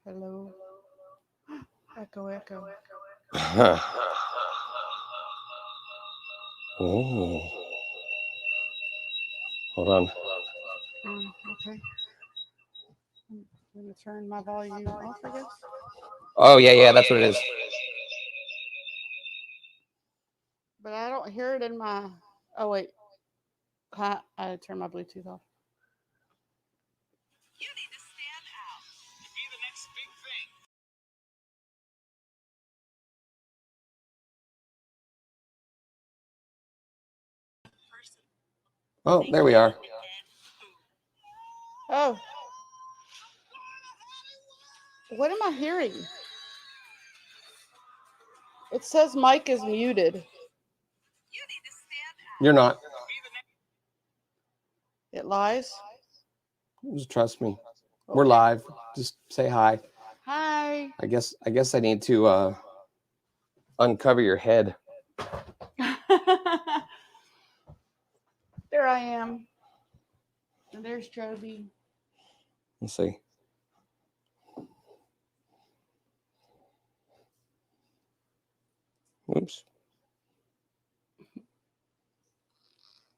Hello. Echo, echo. Huh. Oh, hold on. Okay. I'm going to turn my volume off, I guess. Oh, yeah, yeah, that's what it is. But I don't hear it in my. Oh, wait. I turned my Bluetooth off. Oh, there we are. Oh, what am I hearing? It says mic is muted. You're not. It lies. Just trust me. We're Okay. live. Just say hi. Hi. I guess I need to uncover your head. There I am. And there's Joby. Let's see. Oops.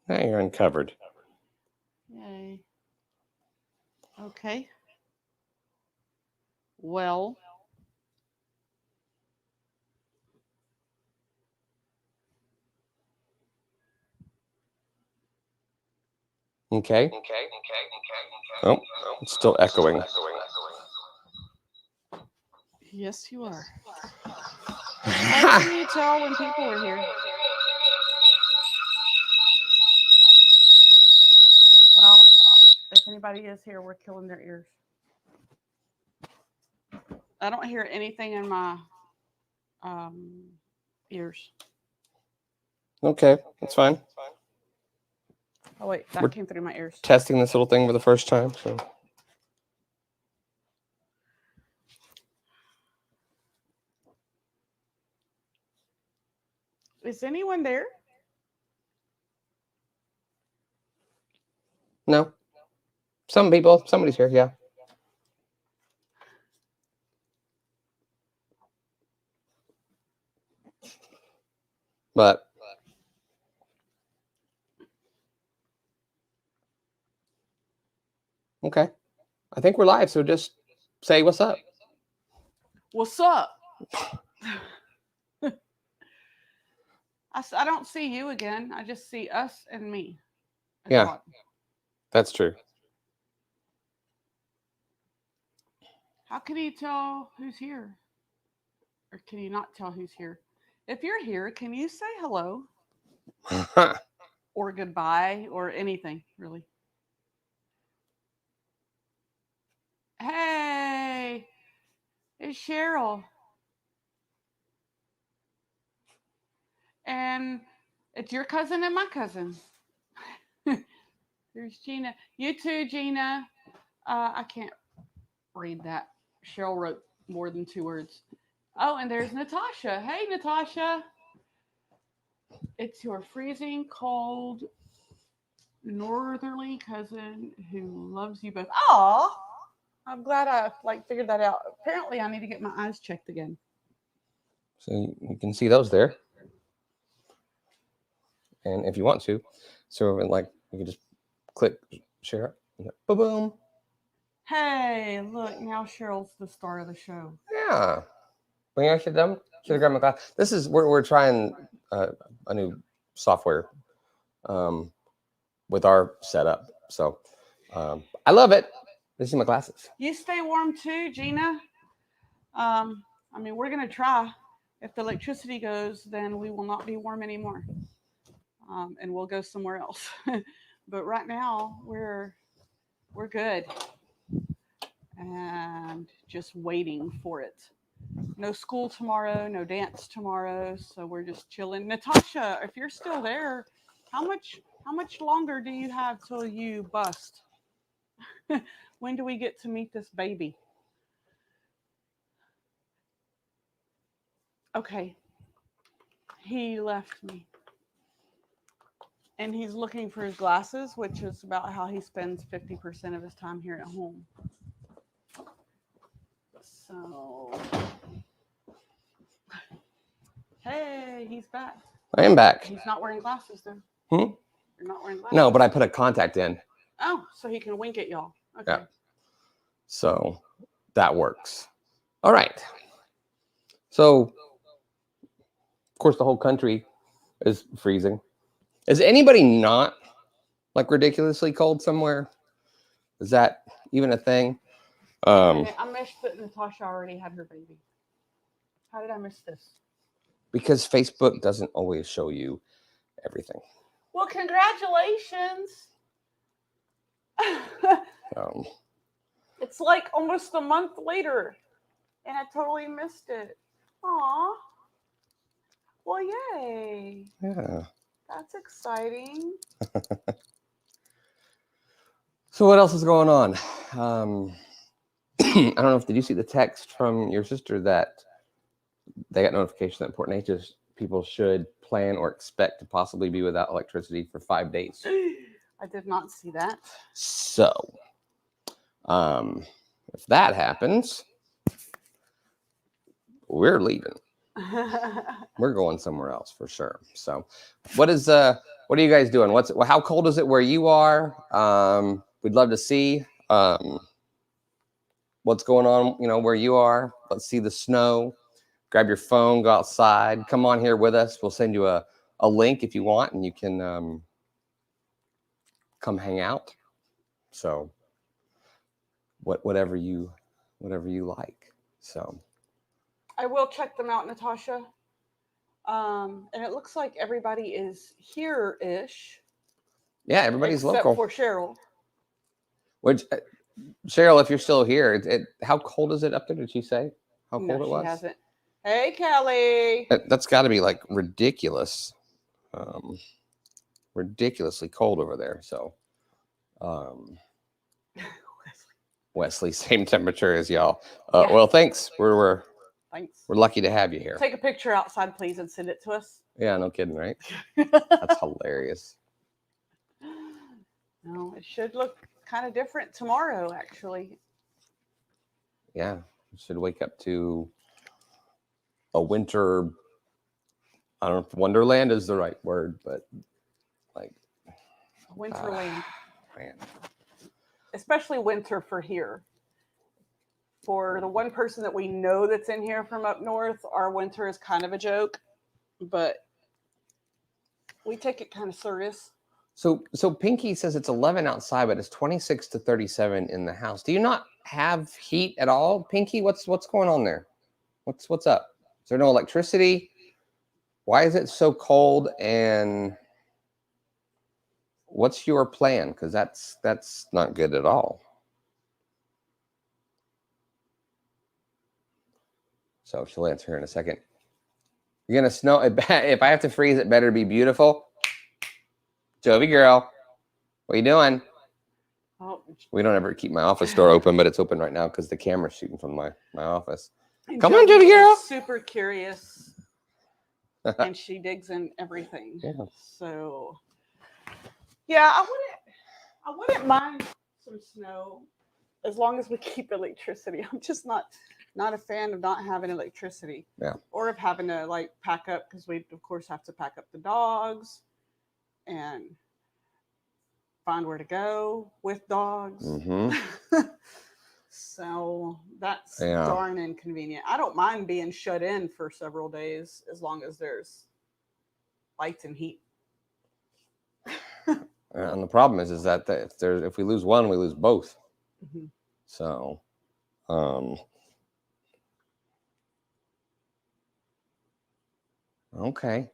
Now you're uncovered. Yay. Okay. Well, Okay. Oh, it's still echoing. yes, you are. How can you tell when people are here? Well, if anybody is here, we're killing their ears. I don't hear anything in my um, ears. Okay, that's fine. Oh wait, that We're came through my ears. testing this little thing for the first time. So Is anyone there? no, some people, somebody's here. Yeah, but okay. I think we're live. So just say what's up. What's up? I don't see you again. I just see us and me. A Yeah, dot. that's true. How can you tell who's here? Or can you not tell who's here? If you're here, can you say hello or goodbye or anything, really? Hey, it's Cheryl. And it's your cousin and my cousin. There's Gina. You too, Gina. I can't read that. Cheryl wrote more than 2 words. Oh, and there's Natasha. Hey, Natasha. It's your freezing cold northerly cousin who loves you both. Aw, I'm glad I figured that out. Apparently, I need to get my eyes checked again. So you can see those there, and if you want to, so like you can just click share. Boom, boom. Hey, look, now Cheryl's the star of the show. Yeah. When I should have grabbed my glass. This is we're trying a new software um, with our setup. So I love it. This is my glasses. You stay warm too, Gina. I mean, we're gonna try. If the electricity goes, then we will not be warm anymore, and we'll go somewhere else. But right now, we're good, and just waiting for it. No school tomorrow, no dance tomorrow, so we're just chilling. Natasha, if you're still there, how much longer do you have till you bust? When do we get to meet this baby? Okay, he left me. And he's looking for his glasses, which is about how he spends 50% of his time here at home. So, hey, he's back. I am back. He's not wearing glasses though. Hmm? You're not wearing glasses. No, but I put a contact in. Oh, so he can wink at y'all. Okay. Yeah. So that works. All right. So, of course, the whole country is freezing. Is anybody not like ridiculously cold somewhere? Is that even a thing? I missed that Natasha already had her baby. How did I miss this? Because Facebook doesn't always show you everything. Well, congratulations. Um, It's like almost a month later, and I totally missed it. Aw. Well, yay. yeah. That's exciting. So what else is going on? I don't know if did you see the text from your sister that they got notification that Port Neches people should plan or expect to possibly be without electricity for 5 days. I did not see that. So, if that happens, we're leaving. We're going somewhere else for sure. So, what are you guys doing? How cold is it where you are? We'd love to see what's going on, where you are. Let's see the snow. Grab your phone, go outside, come on here with us. We'll send you a link if you want, and you can come hang out. So whatever you like. So I will check them out, Natasha. And it looks like everybody is here-ish. yeah, everybody's except local. for Cheryl. Which Cheryl, if you're still here, how cold is it up there? Did she say how cold it was? She hasn't. Hey, Kelly. That's got to be like ridiculous, ridiculously cold over there. So, Wesley, same temperature as y'all. Yeah. Well, thanks. Thanks. We're lucky to have you here. Take a picture outside, please, and send it to us. Yeah, no kidding, right? That's hilarious. No, it should look kind of different tomorrow, actually. Yeah, we should wake up to a winter. I don't know if Wonderland is the right word, but like Winterland. Man. Especially winter for here. For the one person that we know that's in here from up north, our winter is kind of a joke, but we take it kind of serious. So Pinky says it's 11 outside, but it's 26 to 37 in the house. Do you not have heat at all, Pinky? What's going on there? What's up? Is there no electricity? Why is it so cold? And what's your plan? Because that's not good at all. So she'll answer here in a second. You're gonna snow. If I have to freeze, it better be beautiful. Jovi girl, what are you doing? Oh, We don't ever keep my office door open, but it's open right now because the camera's shooting from my office. Come Jovi on, Jovi girl. Super curious, and she digs in everything. Yeah. So, yeah, I wouldn't mind some snow as long as we keep electricity. I'm just not a fan of not having electricity. Yeah. Or of having to like pack up, because we of course have to pack up the dogs and find where to go with dogs. Mm-hmm. So that's darn inconvenient. I don't mind being shut in for several days as long as there's lights and heat. And the problem is that if we lose one, we lose both. Mm-hmm. So, okay.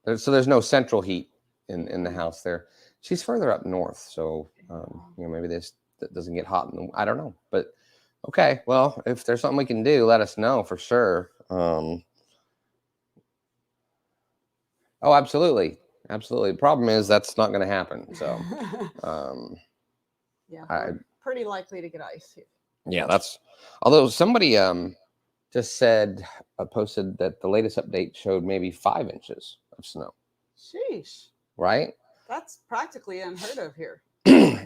There's no central heat in the house there. She's further up north, so maybe that doesn't get hot. I don't know, but okay. Well, if there's something we can do, let us know for sure. Oh, absolutely. Absolutely. The problem is that's not going to happen. So, yeah, we're pretty likely to get ice here. Yeah, although somebody just posted that the latest update showed maybe 5 inches of snow. Sheesh. Right? That's practically unheard of here.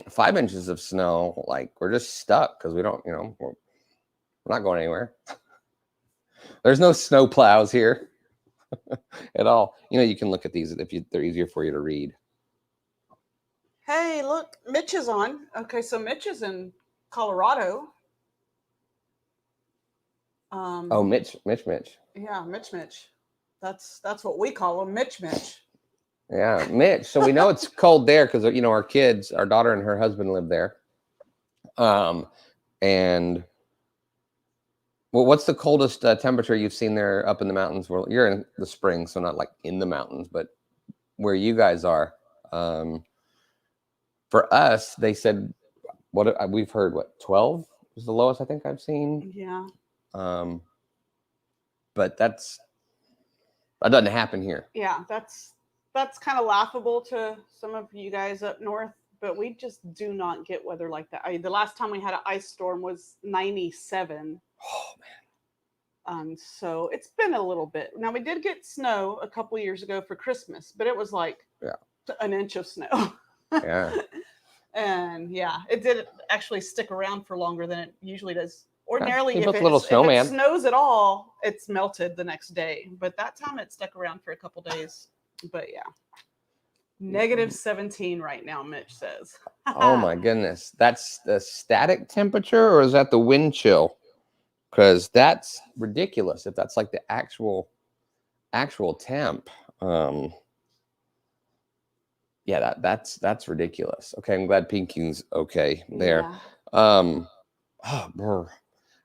5 inches of snow, like we're just stuck because we don't, we're We're not going anywhere. There's no snow plows here at all. You know, you can look at these if they're easier for you to read. Hey, look, Mitch is on. Okay, so Mitch is in Colorado. Oh, Mitch. Yeah, Mitch. That's what we call him, Mitch. Yeah, Mitch. So we know it's cold there because you know our kids, our daughter and her husband live there. And well, what's the coldest temperature you've seen there up in the mountains? Well, you're in the spring, so not like in the mountains, but where you guys are. For us, they said what we've heard. What 12 was the lowest I think I've seen. Yeah. But that doesn't happen here. Yeah, that's kind of laughable to some of you guys up north, but we just do not get weather like that. The last time we had an ice storm was 97. Oh man. So it's been a little bit. Now we did get snow a couple years ago for Christmas, but it was like an inch of snow. Yeah. And yeah, it did actually stick around for longer than it usually does. Ordinarily, He if built a little it snowman. snows at all, it's melted the next day. But that time it stuck around for a couple days. But yeah, -17 right now, Mitch says. Oh my goodness. That's the static temperature or is that the wind chill? Because that's ridiculous if that's like the actual temp. Yeah, that's ridiculous. Okay, I'm glad Pinky's okay there. Yeah.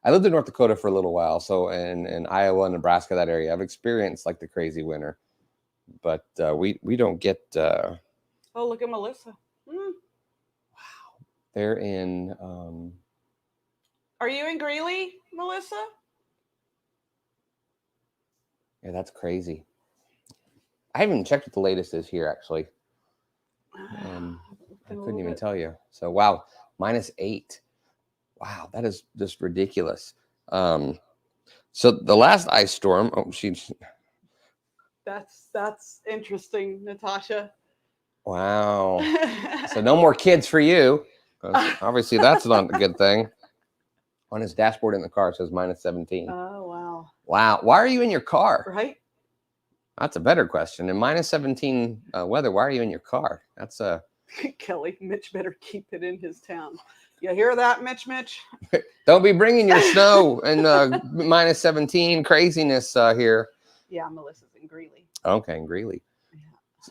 I lived in North Dakota for a little while, so in Iowa, Nebraska, that area, I've experienced like the crazy winter, but we don't get. Oh, look at Melissa. Wow, they're in. Are you in Greeley, Melissa? Yeah, that's crazy. I haven't checked what the latest is here, actually. I couldn't even tell you. So wow, -8. Wow, that is just ridiculous. So the last ice storm. Oh, That's interesting, Natasha. Wow. So no more kids for you. Obviously, that's not a good thing. On his dashboard in the car, it says -17. Oh wow. Wow. Why are you in your car? Right. That's a better question. In -17 weather, why are you in your car? That's a Kelly. Mitch better keep it in his town. You hear that, Mitch? Don't be bringing your snow and -17 craziness here. Yeah, Melissa's in Greeley. Okay, in Greeley. Yeah.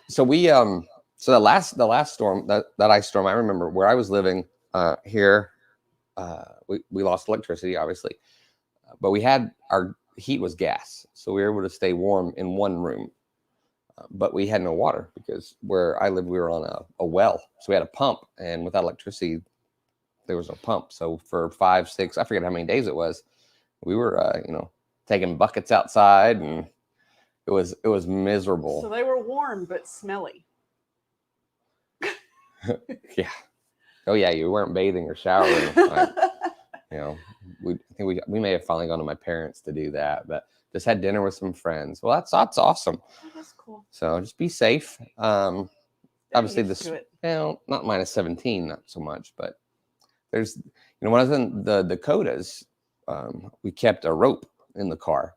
So we so the last storm, that ice storm, I remember where I was living here. We lost electricity, obviously, but we had our heat was gas, so we were able to stay warm in one room. But we had no water because where I lived, we were on a well, so we had a pump, and without electricity, there was no pump. So for 5, 6, I forget how many days it was, we were taking buckets outside, and it was miserable. So they were warm but smelly. Yeah. Oh yeah, you weren't bathing or showering. I think we may have finally gone to my parents to do that, but just had dinner with some friends. Well, that's awesome. Oh, that's cool. So just be safe. Obviously not -17, not so much, but there's when I was in the Dakotas, we kept a rope in the car,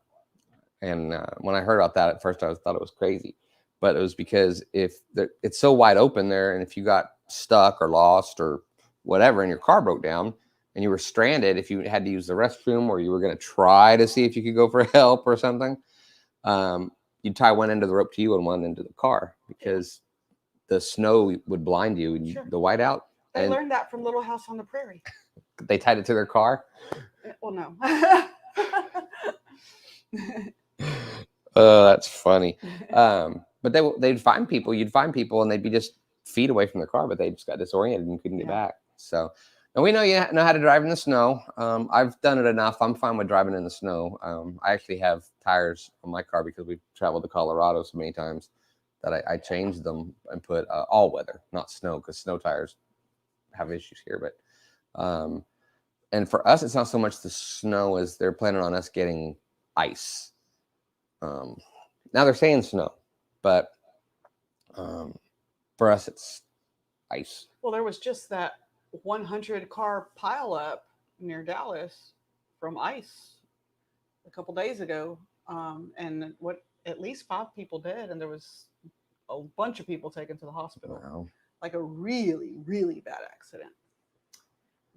and when I heard about that at first, I thought it was crazy, but it was because it's so wide open there, and if you got stuck or lost or whatever, and your car broke down and you were stranded, if you had to use the restroom or you were going to try to see if you could go for help or something, you'd tie one end of the rope to you and one end to the car because the snow would blind you and the whiteout. They learned that from Little House on the Prairie. They tied it to their car? Well, no. Oh, that's funny. But they'd find people. You'd find people, and they'd be just feet away from the car, but they just got disoriented and couldn't get back. So, and we know you know how to drive in the snow. I've done it enough. I'm fine with driving in the snow. I actually have tires on my car because we've traveled to Colorado so many times that I changed them and put all weather, not snow, because snow tires have issues here. But and for us, it's not so much the snow as they're planning on us getting ice. Now they're saying snow, but for us, it's ice. Well, there was just that 100 car pileup near Dallas from ice a couple days ago, and what at least 5 people dead, and there was a bunch of people taken to the hospital. Wow. Like a really, really bad accident.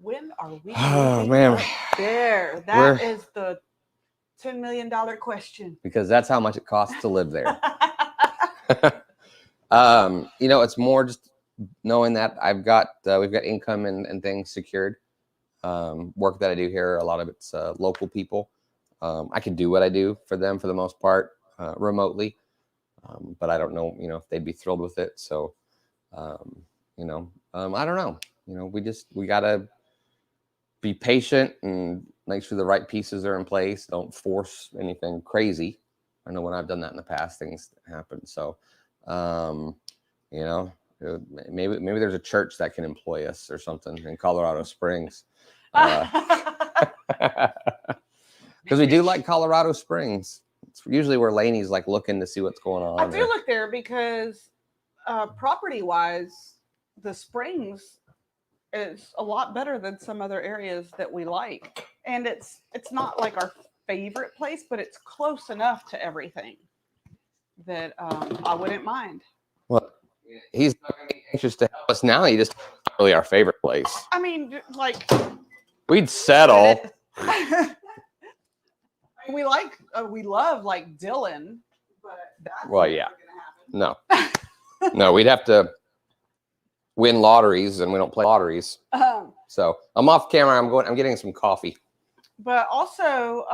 When are we Oh, moving man. up there? That is the $10 million question. Because that's how much it costs to live there. It's more just knowing that we've got income and things secured. Work that I do here, a lot of it's local people. I can do what I do for them for the most part remotely, but I don't know, if they'd be thrilled with it. So, I don't know. We gotta be patient and make sure the right pieces are in place. Don't force anything crazy. I know when I've done that in the past, things happen. So, maybe there's a church that can employ us or something in Colorado Springs. Because we do like Colorado Springs. It's usually where Laney's like looking to see what's going on. I do look there because property-wise, the Springs is a lot better than some other areas that we like, and it's not like our favorite place, but it's close enough to everything that I wouldn't mind. Well, he's anxious to help us now. He just not really our favorite place. I mean, like we'd settle. we love like Dillon, but that's yeah, no, no, we'd have to win lotteries, and we don't play lotteries. So I'm off camera. I'm getting some coffee. But also,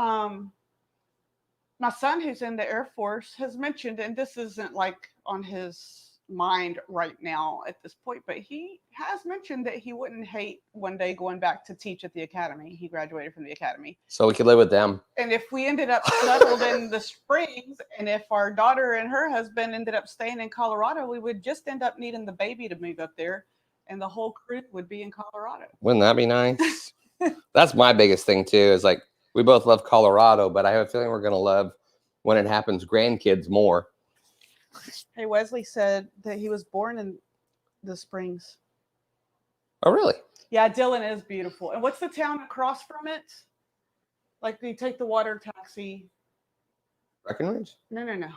my son, who's in the Air Force, has mentioned, and this isn't like on his mind right now at this point, but he has mentioned that he wouldn't hate one day going back to teach at the academy. He graduated from the academy. So we could live with them. And if we ended up settled in the Springs, and if our daughter and her husband ended up staying in Colorado, we would just end up needing the baby to move up there, and the whole crew would be in Colorado. Wouldn't that be nice? That's my biggest thing too, is like we both love Colorado, but I have a feeling we're going to love, when it happens, grandkids more. Hey, Wesley said that he was born in the Springs. Oh, really? Yeah, Dillon is beautiful. And what's the town across from it? Like, you take the water taxi. Breckenridge? No.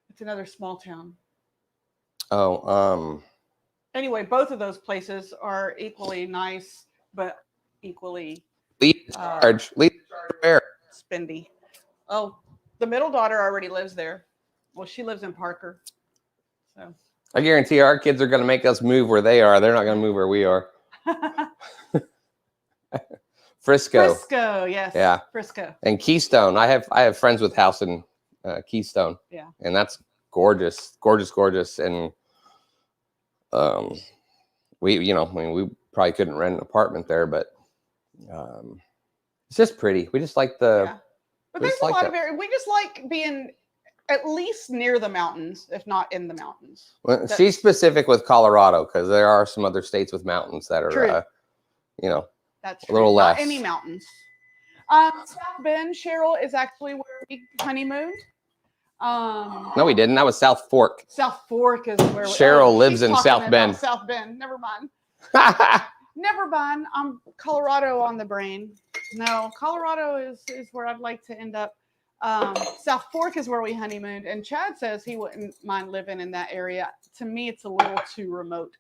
It's another small town. Oh, Anyway, both of those places are equally nice, but equally lead the charge where? Spendy. Oh, the middle daughter already lives there. Well, she lives in Parker. So I guarantee our kids are going to make us move where they are. They're not going to move where we are. Frisco, yes. Yeah. Frisco. And Keystone. I have friends with house in Keystone. Yeah. And that's gorgeous. And we probably couldn't rent an apartment there, but it's just pretty. We just like the But there's a lot of areas. We just like being at least near the mountains, if not in the mountains. Well, she's specific with Colorado because there are some other states with mountains that are, that's a little less. Not any mountains. South Bend, Cheryl, is actually where we honeymooned. No, we didn't. That was South Fork. South Fork is where Cheryl lives in South Bend. South Bend. Never mind. Never mind. I'm Colorado on the brain. No, Colorado is where I'd like to end up. South Fork is where we honeymooned, and Chad says he wouldn't mind living in that area. To me, it's a little too remote.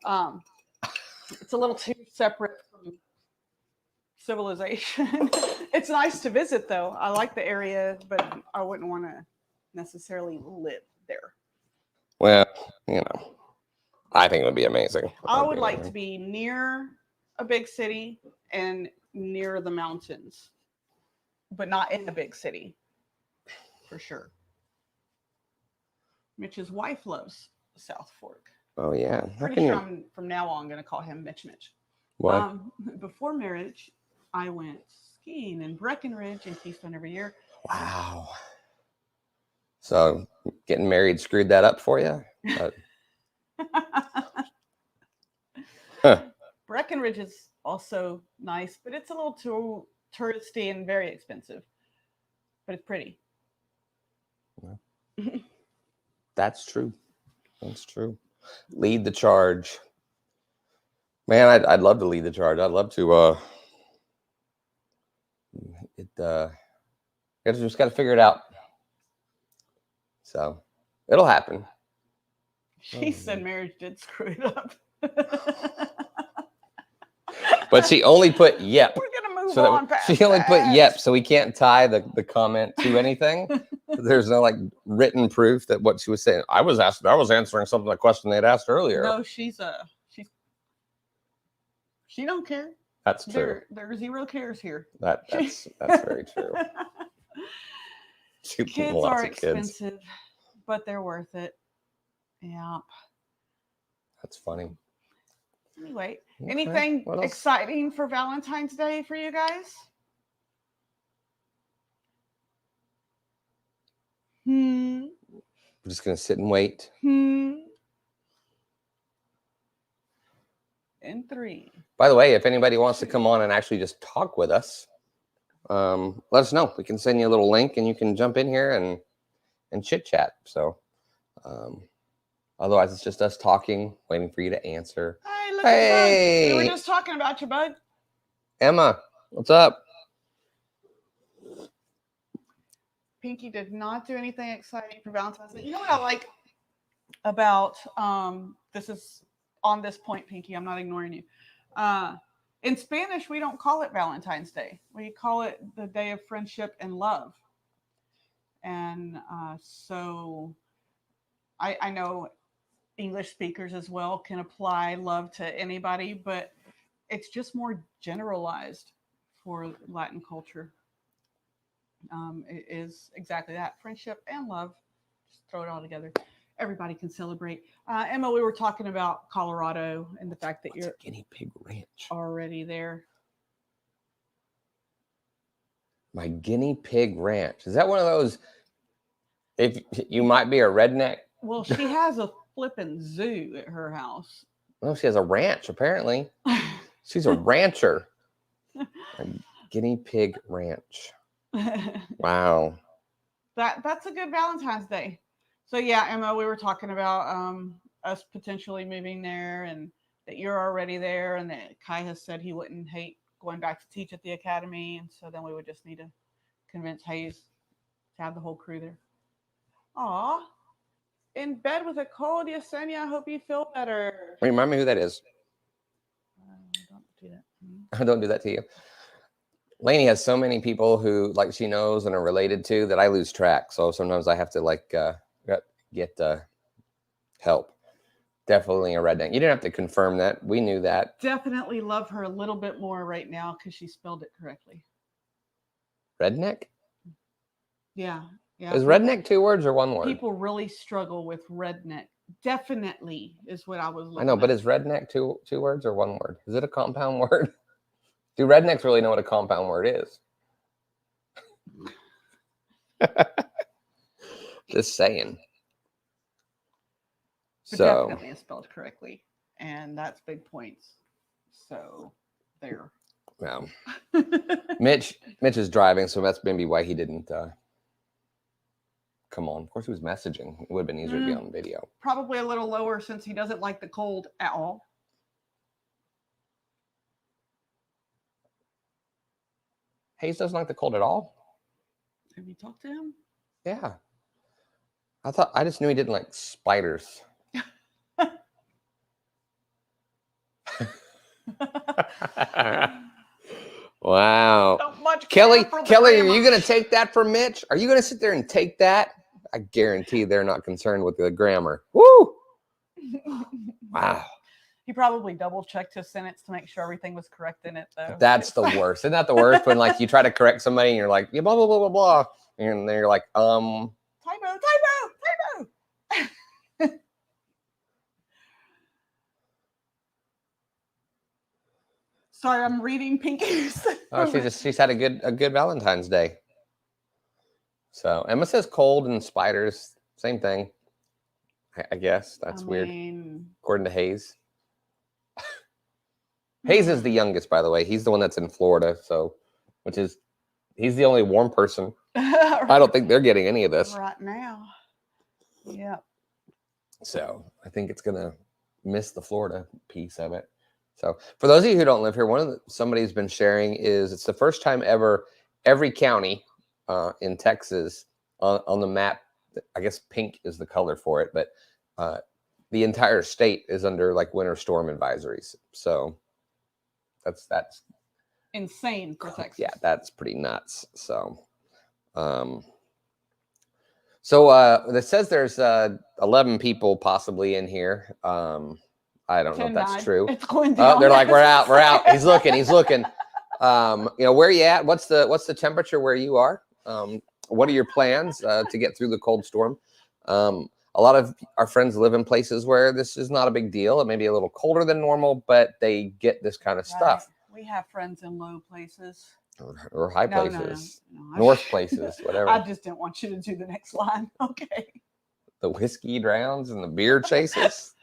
It's a little too separate from civilization. It's nice to visit, though. I like the area, but I wouldn't want to necessarily live there. Well, I think it would be amazing. I would like to be near a big city and near the mountains, but not in the big city, for sure. Mitch's wife loves South Fork. Oh, yeah. Pretty sure I'm, from now on, going to call him Mitch. What? Before marriage, I went skiing in Breckenridge and Keystone every year. Wow. So getting married screwed that up for you? Breckenridge is also nice, but it's a little too touristy and very expensive. But it's pretty. That's true. Lead the charge. Man, I'd love to lead the charge. I'd love to just got to figure it out. So it'll happen. She said marriage did screw it up. But she only put yep. We're gonna move So on past she only put that. yep, so we can't tie the comment to anything. There's no like written proof that what she was saying. I was answering something, a question they'd asked earlier. No, she don't care. That's true. There are zero cares here. That's very true. Kids are expensive, but they're worth it. Yeah. That's funny. Anyway, Okay. anything exciting for Valentine's Day for you guys? I'm just gonna sit and wait. In 3. By the way, if anybody wants to come on and actually just talk with us, let us know. We can send you a little link and you can jump in here and chit chat. So otherwise it's just us talking, waiting for you to answer. Hey, look at Bud. We were just talking about you, Bud. Emma, what's up? Pinky did not do anything exciting for Valentine's Day. You know what I like about this is on this point, Pinky, I'm not ignoring you. In Spanish, we don't call it Valentine's Day. We call it the Day of Friendship and Love. And so I know English speakers as well can apply love to anybody, but it's just more generalized for Latin culture. It is exactly that, friendship and love. Just throw it all together. Everybody can celebrate. Emma, we were talking about Colorado and the fact that you're Guinea Pig Ranch already there. My Guinea Pig Ranch. Is that one of those, if you might be a redneck? Well, she has a flippin' zoo at her house. No, she has a ranch, apparently. She's a rancher. A Guinea Pig Ranch. Wow. That's a good Valentine's Day. So yeah, Emma, we were talking about us potentially moving there, and that you're already there, and that Kai has said he wouldn't hate going back to teach at the academy, and so then we would just need to convince Hayes to have the whole crew there. Aw, in bed with a cold, Yesenia. I hope you feel better. Remind me who that is. Don't do that to me. I don't do that to you. Lainey has so many people who like she knows and are related to that I lose track. So sometimes I have to like get help. Definitely a redneck. You didn't have to confirm that. We knew that. Definitely love her a little bit more right now because she spelled it correctly. Redneck? Yeah. Is redneck 2 words or 1 word? People really struggle with redneck. Definitely is what I was looking I know, but is redneck two words or 1 word? Is it a compound word? Do rednecks really know what a compound word is? Just saying. But so definitely is spelled correctly, and that's big points. So there. Wow. Mitch is driving, so that's maybe why he didn't come on. Of course, he was messaging. It would have been easier to be on video. Probably a little lower since he doesn't like the cold at all. Hayes doesn't like the cold at all. Have you talked to him? Yeah. I just knew he didn't like spiders. Wow. Kelly, are you going to take that from Mitch? Are you going to sit there and take that? I guarantee they're not concerned with the grammar. Woo! Wow. He probably double-checked his sentence to make sure everything was correct in it, though. That's the worst. Isn't that the worst? When like you try to correct somebody and you're like, yeah, blah, blah, blah, blah, blah. And they're like, Typo. Sorry, I'm reading Pinky's. Oh, she's had a good Valentine's Day. So Emma says cold and spiders, same thing. I guess that's weird. According to Hayes. Hayes is the youngest, by the way. He's the one that's in Florida, so he's the only warm person. I don't think they're getting any of this right now. Yeah. So I think it's gonna miss the Florida piece of it. So for those of you who don't live here, somebody's been sharing is it's the first time ever every county in Texas on the map, I guess pink is the color for it, but the entire state is under like winter storm advisories. So that's insane for Texas. yeah, that's pretty nuts. So it says there's 11 people possibly in here. I don't know if that's true. It's going down. Oh, they're like, we're out. He's looking. Where are you at? What's the temperature where you are? What are your plans to get through the cold storm? A lot of our friends live in places where this is not a big deal. It may be a little colder than normal, but they get this kind of stuff. We have friends in low places. Or high places. No. North places, whatever. I just didn't want you to do the next line. Okay. The whiskey drowns and the beer chases.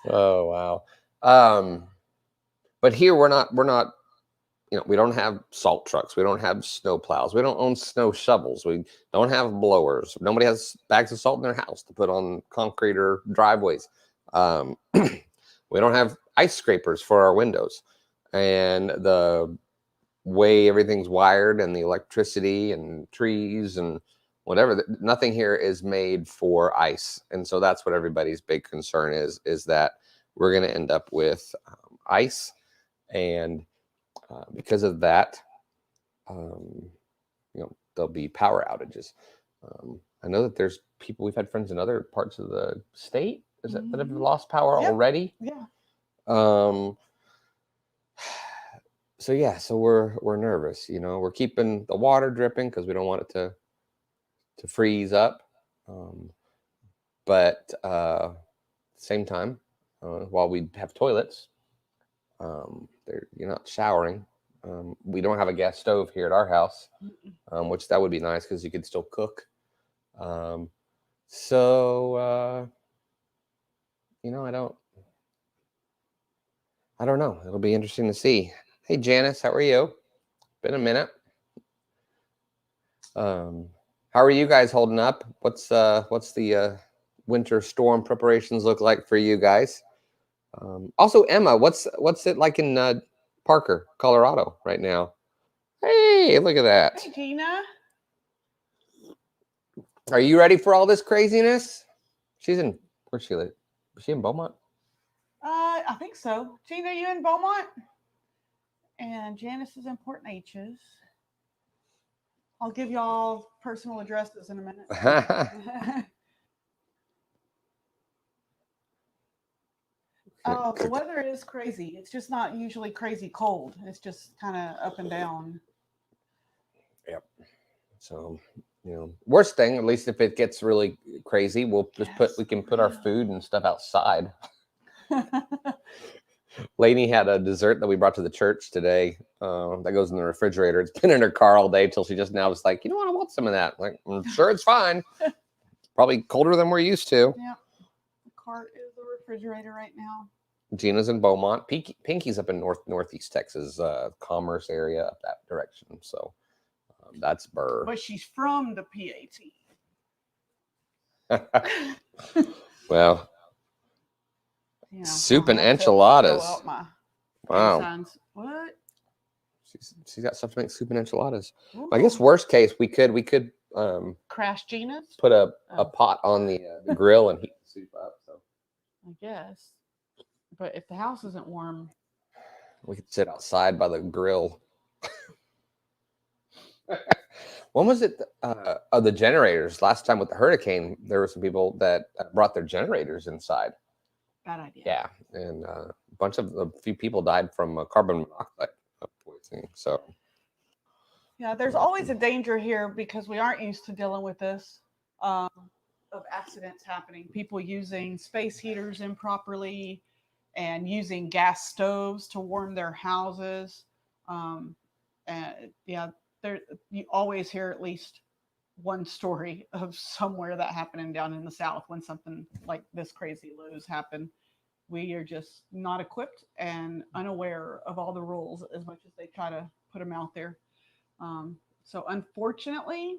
Oh wow. But here we're not, we don't have salt trucks. We don't have snow plows. We don't own snow shovels. We don't have blowers. Nobody has bags of salt in their house to put on concrete or driveways. We don't have ice scrapers for our windows. And the way everything's wired and the electricity and trees and whatever, nothing here is made for ice. And so that's what everybody's big concern is that we're going to end up with ice. And because of that, there'll be power outages. I know that there's people, we've had friends in other parts of the state that have lost power already. Yeah. So we're nervous, we're keeping the water dripping because we don't want it to freeze up. But at the same time, while we have toilets, you're not showering. We don't have a gas stove here at our house, which that would be nice because you could still cook. I don't know. It'll be interesting to see. Hey, Janice, how are you? Been a minute. How are you guys holding up? What's the winter storm preparations look like for you guys? Also, Emma, what's it like in Parker, Colorado right now? Hey, look at that. Hey, Gina. Are you ready for all this craziness? Where's she live? Is she in Beaumont? I think so. Gina, you in Beaumont? And Janice is in Port Neches. I'll give y'all personal addresses in a minute. Oh, the weather is crazy. It's just not usually crazy cold. It's just kind of up and down. Yep. So, worst thing, at least if it gets really crazy, we can put our food and stuff outside. Lainey had a dessert that we brought to the church today that goes in the refrigerator. It's been in her car all day till she just now was like, you know what, I want some of that. Like, I'm sure it's fine. Probably colder than we're used to. Yeah. The cart is the refrigerator right now. Gina's in Beaumont. Pinky's up in northeast Texas, Commerce area up that direction. So that's Burr. But she's from the PAT. Well, soup and enchiladas. Wow. What? She's got stuff to make soup and enchiladas. I guess worst case, we could crash Gina's. Put a pot on the grill and heat the soup up. So I guess. But if the house isn't warm, we could sit outside by the grill. When was it? The generators. Last time with the hurricane, there were some people that brought their generators inside. Bad idea. Yeah, and a few people died from carbon monoxide poisoning. So yeah, there's always a danger here because we aren't used to dealing with this of accidents happening. People using space heaters improperly and using gas stoves to warm their houses. And yeah, you always hear at least one story of somewhere that happening down in the South when something like this crazy lows happen. We are just not equipped and unaware of all the rules as much as they try to put them out there. So unfortunately,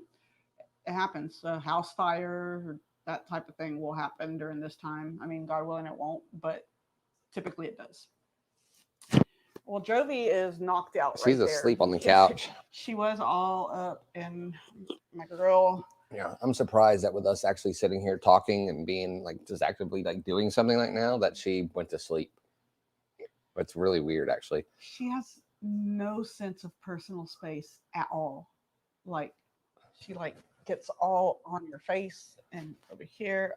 it happens. A house fire or that type of thing will happen during this time. I mean, God willing, it won't, but typically it does. Well, Jovi is knocked out She's right there. asleep on the couch. She was all up, and my girl. Yeah, I'm surprised that with us actually sitting here talking and being like just actively like doing something like now that she went to sleep. It's really weird, actually. She has no sense of personal space at all. Like she like gets all on your face and over here.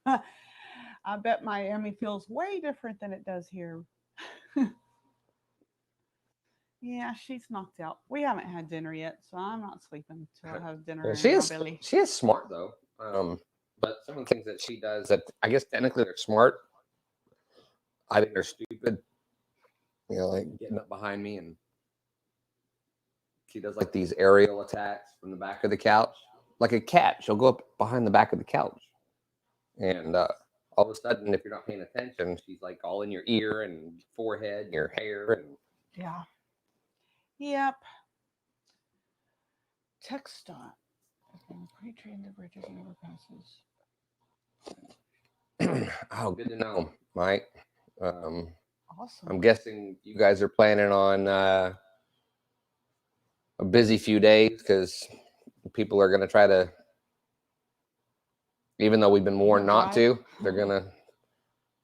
I bet Miami feels way different than it does here. Yeah, she's knocked out. We haven't had dinner yet, so I'm not sleeping until I have dinner Yeah, in my belly. she is smart though. But some of the things that she does that I guess technically they're smart, I think they're stupid. You know, like getting up behind me and she does like these aerial attacks from the back of the couch, like a cat. She'll go up behind the back of the couch, and all of a sudden, if you're not paying attention, she's like all in your ear and forehead, and your hair, and Yeah. Yep. Text dot. Pre-trained the bridges and overpasses. oh, good to know, Mike. Um, Awesome. I'm guessing you guys are planning on a busy few days because people are going to try to, even though we've been warned not to, they're going to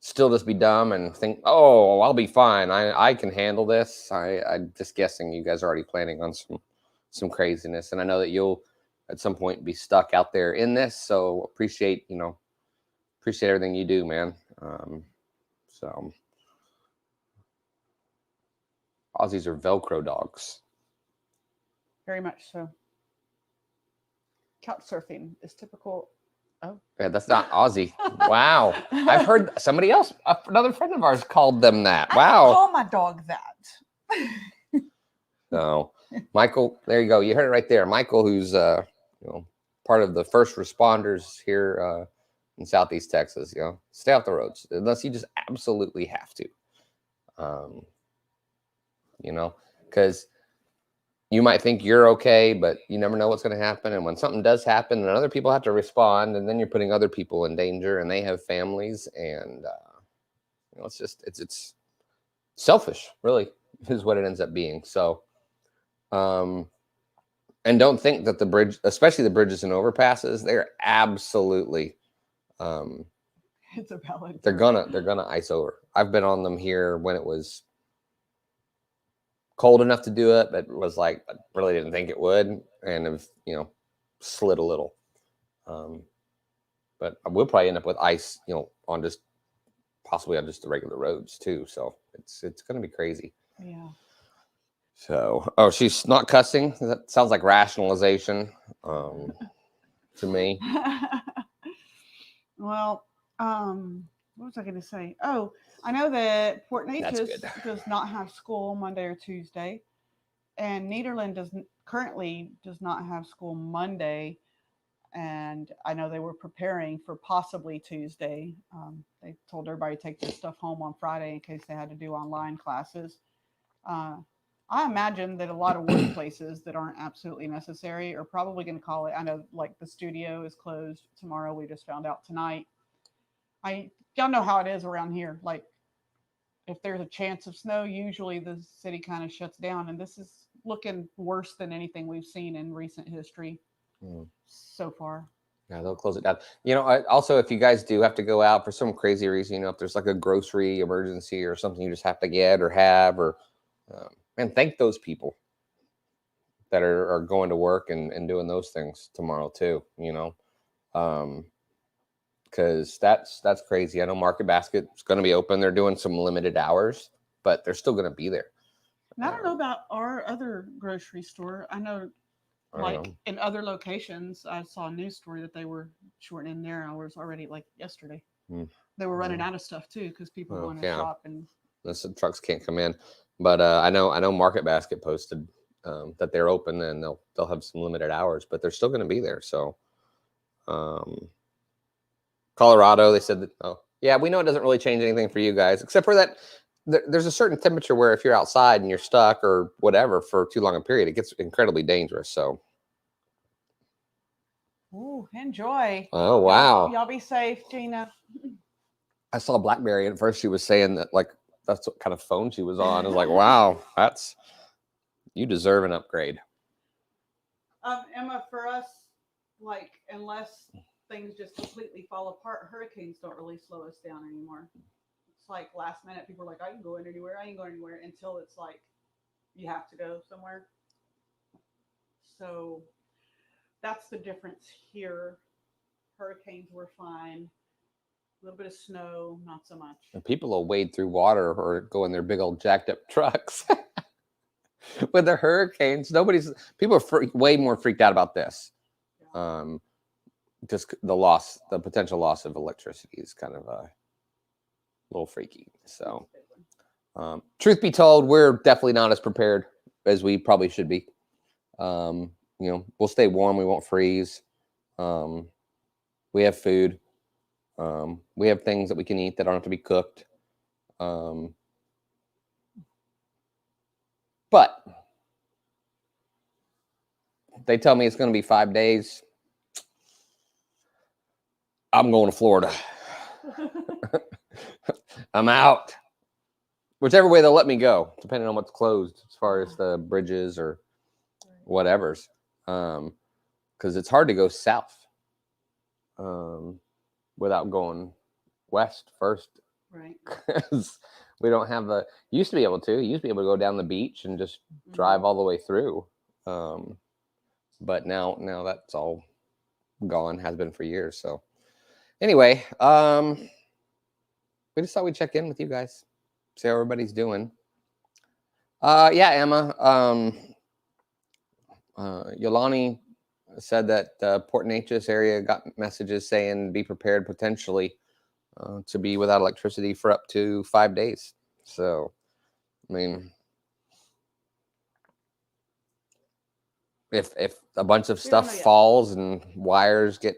still just be dumb and think, oh, I'll be fine. I can handle this. I'm just guessing you guys are already planning on some craziness. And I know that you'll at some point be stuck out there in this. So appreciate everything you do, man. So Aussies are Velcro dogs. Very much so. Couch surfing is typical. Oh, yeah, that's not Aussie. Wow, I've heard somebody else, another friend of ours, called them that. Wow. I call my dog that. So, Michael, there you go. You heard it right there. Michael, who's part of the first responders here in Southeast Texas. Stay off the roads unless you just absolutely have to. Because you might think you're okay, but you never know what's going to happen. And when something does happen, and other people have to respond, and then you're putting other people in danger, and they have families, and it's selfish, really, is what it ends up being. So, and don't think that the bridge, especially the bridges and overpasses, they're absolutely, it's a valid. they're gonna ice over. I've been on them here when it was cold enough to do it, but it was like I really didn't think it would, and have slid a little. But I will probably end up with ice, on just possibly on just the regular roads too. So it's gonna be crazy. Yeah. So, she's not cussing. That sounds like rationalization to me. Well, what was I going to say? Oh, I know that Port Neches does not have school Monday or Tuesday, and Nederland currently does not have school Monday. And I know they were preparing for possibly Tuesday. They told everybody to take their stuff home on Friday in case they had to do online classes. I imagine that a lot of workplaces that aren't absolutely necessary are probably going to call it. I know, like the studio is closed tomorrow. We just found out tonight. Y'all know how it is around here. Like, if there's a chance of snow, usually the city kind of shuts down, and this is looking worse than anything we've seen in recent history so far. Yeah, they'll close it down. Also, if you guys do have to go out for some crazy reason, if there's like a grocery emergency or something you just have to get or have, or and thank those people that are going to work and doing those things tomorrow too. Because that's crazy. I know Market Basket is going to be open. They're doing some limited hours, but they're still going to be there. And I don't know about our other grocery store. I know, in other locations, I saw a news story that they were shortening their hours already, like yesterday. They were running out of stuff too because people want to shop and the trucks can't come in. But I know Market Basket posted that they're open and they'll have some limited hours, but they're still going to be there. So, Colorado, they said that we know it doesn't really change anything for you guys, except for that there's a certain temperature where if you're outside and you're stuck or whatever for too long a period, it gets incredibly dangerous. So, enjoy. Oh wow! Y'all be safe, Gina. I saw Blackberry at first. She was saying that like that's what kind of phone she was on. I was like, wow, you deserve an upgrade. Emma, for us, like, unless things just completely fall apart, hurricanes don't really slow us down anymore. It's like last minute, people are like, I can go in anywhere, I ain't going anywhere until it's like you have to go somewhere. So that's the difference here. Hurricanes were fine. A little bit of snow, not so much. And people will wade through water or go in their big old jacked up trucks. With the hurricanes, people are way more freaked out about this. Yeah. Just the potential loss of electricity is kind of a little freaky. So, truth be told, we're definitely not as prepared as we probably should be. We'll stay warm. We won't freeze. We have food. We have things that we can eat that don't have to be cooked. But they tell me it's going to be 5 days. I'm going to Florida. I'm out. Whichever way they'll let me go, depending on what's closed as far as the bridges or whatever's. Because it's hard to go south without going west first. Right. Because we don't have used to be able to go down the beach and just drive all the way through. But now that's all gone, has been for years. So anyway, we just thought we'd check in with you guys, see how everybody's doing. Yeah, Emma. Yolani said that Port Neches area got messages saying be prepared potentially to be without electricity for up to 5 days. So, I mean, if a bunch of stuff falls and wires get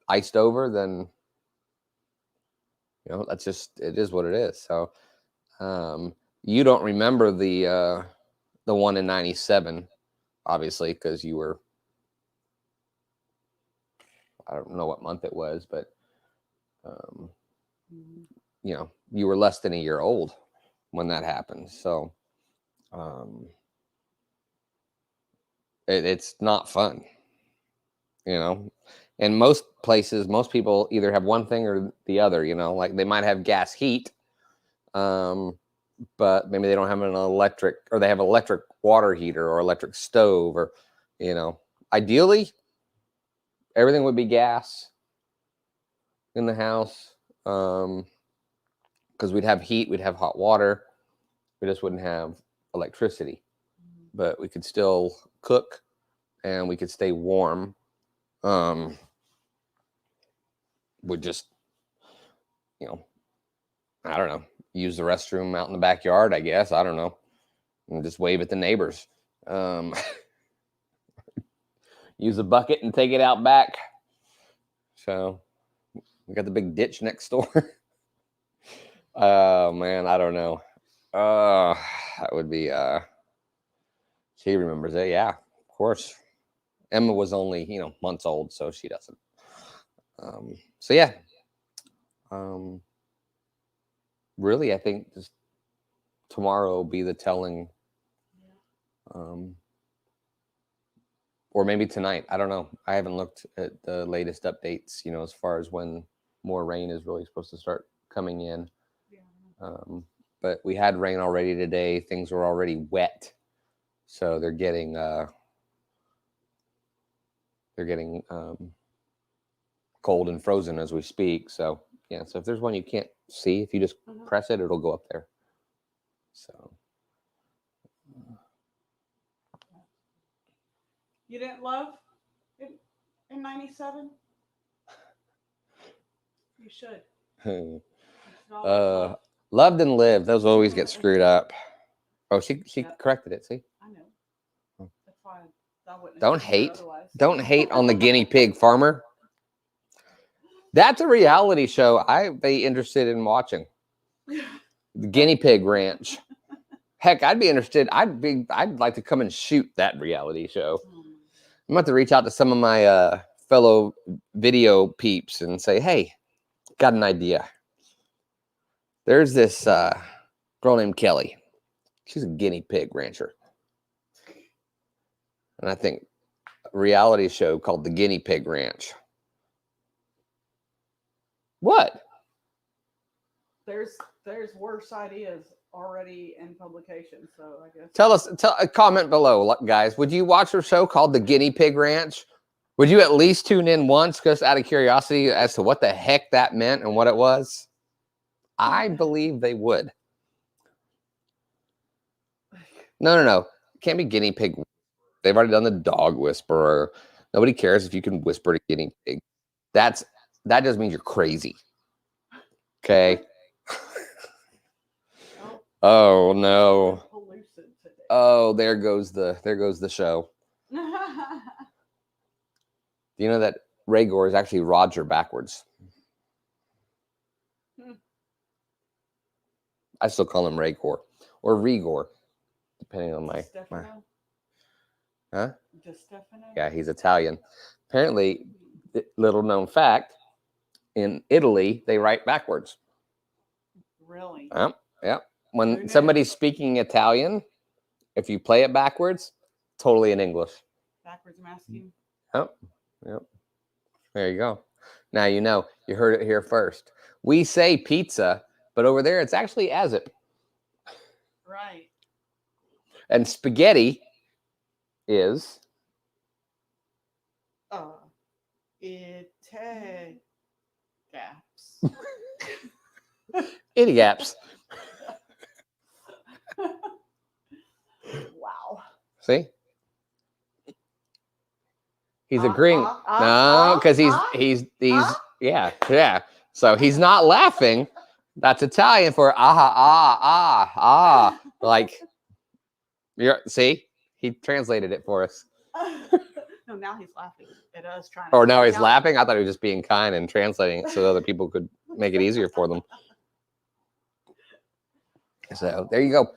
iced over, then that's just, it is what it is. So, you don't remember the one in 97, obviously, because you were, I don't know what month it was, but you were less than a year old when that happened. So it's not fun, and most places, most people either have one thing or the other, like they might have gas heat, but maybe they don't have an electric, or they have electric water heater or electric stove, or ideally everything would be gas in the house, because we'd have heat, we'd have hot water, we just wouldn't have electricity. But we could still cook and we could stay warm. Would just, I don't know, use the restroom out in the backyard, I guess. I don't know. And just wave at the neighbors. Use a bucket and take it out back. So we got the big ditch next door. Oh, man, I don't know. That would be, she remembers it. Yeah, of course. Emma was only, months old, so she doesn't. So yeah. Really, I think just tomorrow will be the telling. Or maybe tonight. I don't know. I haven't looked at the latest updates, as far as when more rain is really supposed to start coming in. But we had rain already today. Things were already wet. So they're getting cold and frozen as we speak. So yeah, so if there's one you can't see, if you just press it, it'll go up there. So you didn't love in 97? You should. Loved and lived. Those always get screwed up. Oh, she corrected it. See? I know. That's why I wouldn't. Don't hate. Don't hate on the guinea pig farmer. That's a reality show I'd be interested in watching. The Guinea Pig Ranch. Heck, I'd be interested. I'd like to come and shoot that reality show. I'm about to reach out to some of my fellow video peeps and say, hey, got an idea. There's this Girl named Kelly. She's a guinea pig rancher. And I think a reality show called The Guinea Pig Ranch. What? There's worse ideas already in publication, so I guess. Tell us, comment below, guys. Would you watch a show called The Guinea Pig Ranch? Would you at least tune in once just out of curiosity as to what the heck that meant and what it was? I believe they would. No. It can't be guinea pig. They've already done the dog whisperer. Nobody cares if you can whisper to guinea pig. That just means you're crazy. Okay. Oh no. Oh, there goes the show. Do you know that Rhaegar is actually Roger backwards? I still call him Rhaegar or Rhaegar, depending on my. Huh? Yeah, he's Italian. Apparently, little known fact, in Italy they write backwards. Really? Yep. When somebody's speaking Italian, if you play it backwards, totally in English. Backwards masking. Yep. There you go. Now you know. You heard it here first. We say pizza, but over there it's actually azip. Right. And spaghetti is gaps. itty gaps. Wow. See? He's agreeing. No, because he's yeah. So he's not laughing. That's Italian for like see? He translated it for us. No, now he's laughing at us trying. Or now he's laughing. I thought he was just being kind and translating it so other people could make it easier for them. So there you go.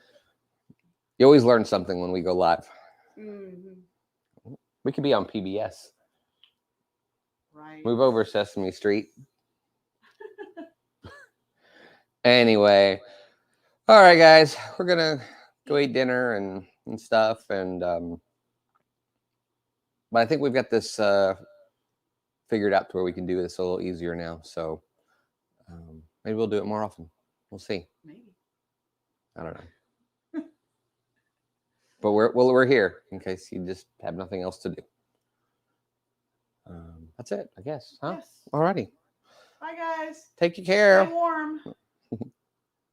You always learn something when we go live. Mm-hmm. We could be on PBS. Right. Move over Sesame Street. Anyway, all right, guys, we're gonna go eat dinner and stuff, and but I think we've got this figured out to where we can do this a little easier now. So maybe we'll do it more often. We'll see. Maybe. I don't know. But we're here in case you just have nothing else to do. That's it, I guess. Huh? Yes. Alrighty. Bye, guys. Take care. Stay warm.